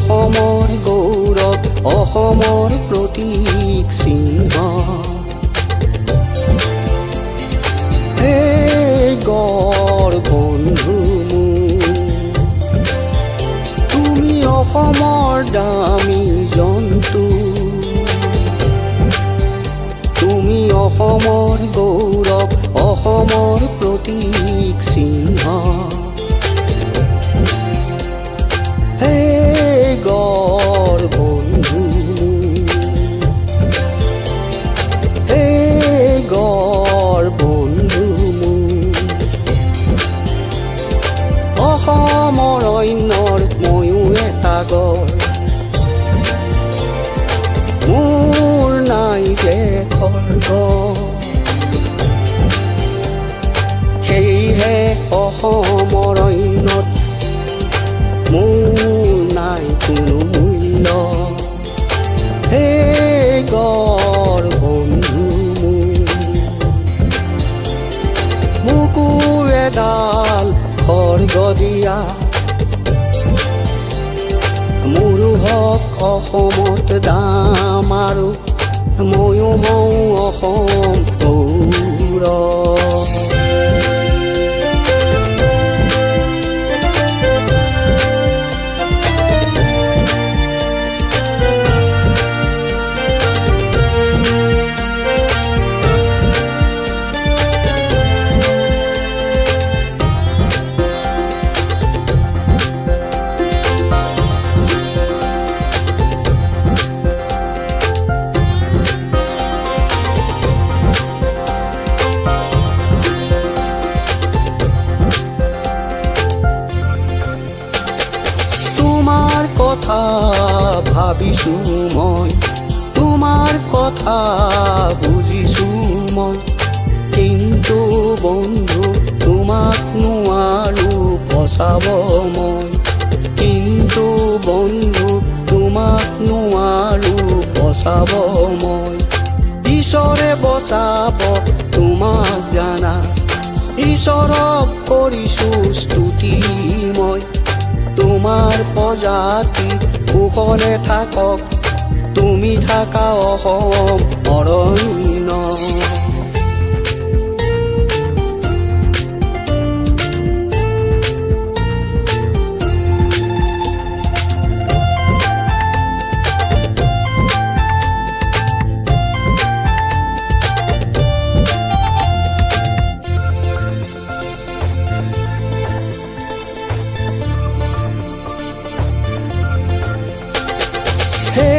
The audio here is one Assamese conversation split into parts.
অসমৰ গৌৰৱ, অসমৰ প্ৰতীক চিহ্ন। হে গড় বন্ধু মোৰ, তুমি অসমৰ দামী জন্তু। তুমি অসমৰ গৌৰৱ, অসমৰ প্ৰতীক চিহ্ন। হে গড় বন্ধু, হে গড় বন্ধু মোৰ। অসমৰ অন্যৰ ময়ো এটা গড়, মোৰ নাই যে খৰ্গ। সেয়েহে অসমৰ অন্যত মোৰ নাই কোনো মূল্য। হে গড় বন্ধু মোৰ, মোকো এডাল খৰ্গ দিয়া। মোৰো হওক অসমত দাম, আৰু ময়ো হওঁ অসম গৌৰৱ। তোমাৰ কথা ভাবিছোঁ মই, তোমাৰ কথা বুজিছোঁ মই, কিন্তু বন্ধু তোমাক নোৱাৰো বচাব মই। কিন্তু বন্ধু তোমাক নোৱাৰো বচাব মই। ঈশ্বৰে বচাব তোমাক জানা, ঈশ্বৰক কৰিছোঁ স্তুতি মই। তোমাৰ প্ৰজাতি কুশলে থাকক, তুমি থাকা অসম অৰণ্য। হে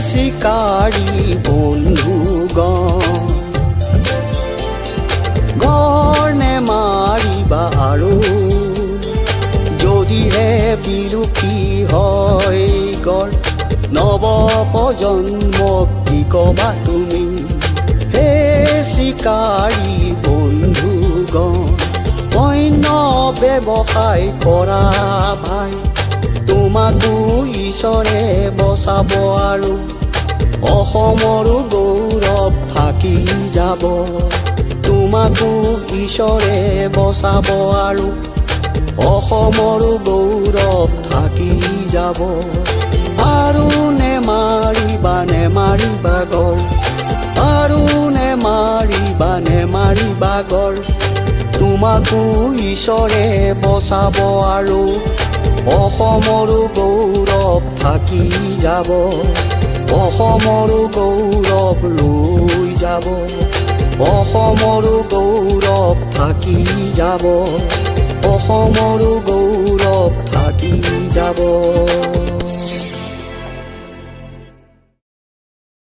চিকাৰী বন্ধুগণ, গড় নেমাৰিবা আৰু। যদিহে বিলুপ্তি হয় গড়, নৱ প্ৰজন্মক কি ক'বা তুমি? হে চিকাৰী বন্ধুগণ, অন্য ব্যৱসায় কৰা ভাই, তোমাকো ঈশ্বৰে বচাব আৰু অসমৰো গৌৰৱ থাকি যাব। তোমাকো ঈশ্বৰে বচাব আৰু অসমৰো গৌৰৱ থাকি যাব। আৰু নেমাৰিবা নেমাৰিবা গড়, আৰু নেমাৰিবা নেমাৰিবা গড়। তোমাকো ঈশ্বৰে বচাব আৰু অসমৰো গৌৰৱ থাকি যাব। অসমৰো গৌৰৱ লৈ যাব, অসমৰো গৌৰৱ থাকি যাব। অসমৰো গৌৰৱ থাকি যাব।